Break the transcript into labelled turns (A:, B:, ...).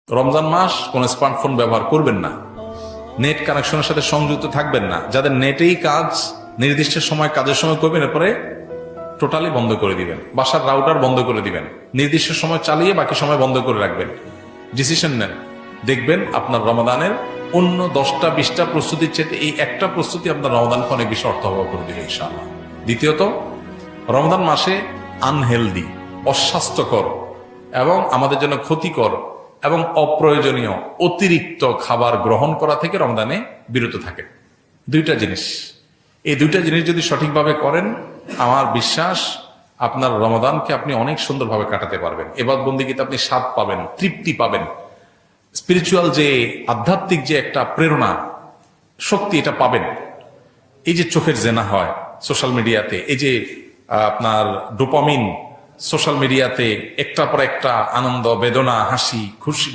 A: রমজান মাস কোন স্মার্টফোন ব্যবহার করবেন না, নেট কানেকশনের সাথে সংযুক্ত থাকবেন না। যাদের নেটেই কাজ, নির্দিষ্ট সময় কাজের সময় করবেন, এরপরে টোটালি বন্ধ করে দিবেন। বাসার রাউটার বন্ধ করে দিবেন, নির্দিষ্ট সময় চালিয়ে বাকি সময় বন্ধ করে রাখবেন। ডিসিশন নেন, দেখবেন আপনার রমাদানের অন্য 10টা 20টা প্রস্তুতির চেয়ে এই একটা প্রস্তুতি আপনার রমাদানকে অনেক বেশি অর্থবহ করে দিবে ইনশাআল্লাহ। দ্বিতীয়ত, রমজান মাসে আনহেলদি, অস্বাস্থ্যকর এবং আমাদের জন্য ক্ষতিকর এবং অপ্রয়োজনীয় অতিরিক্ত খাবার গ্রহণ করা থেকে রমজানে বিরত থাকে। দুইটা জিনিস, এই দুইটা জিনিস যদি সঠিকভাবে করেন, আমার বিশ্বাস আপনার রমাদানকে আপনি অনেক সুন্দরভাবে কাটাতে পারবেন। এবাদত বন্দেগীতে আপনি স্বাদ পাবেন, তৃপ্তি পাবেন, স্পিরিচুয়াল যে আধ্যাত্মিক যে একটা প্রেরণা, শক্তি, এটা পাবেন। এই যে চোখের জেনা হয় সোশ্যাল মিডিয়াতে, এই যে আপনার ডোপামিন সোশ্যাল মিডিয়াতে একটার পর একটা আনন্দ, বেদনা, হাসি, খুশি,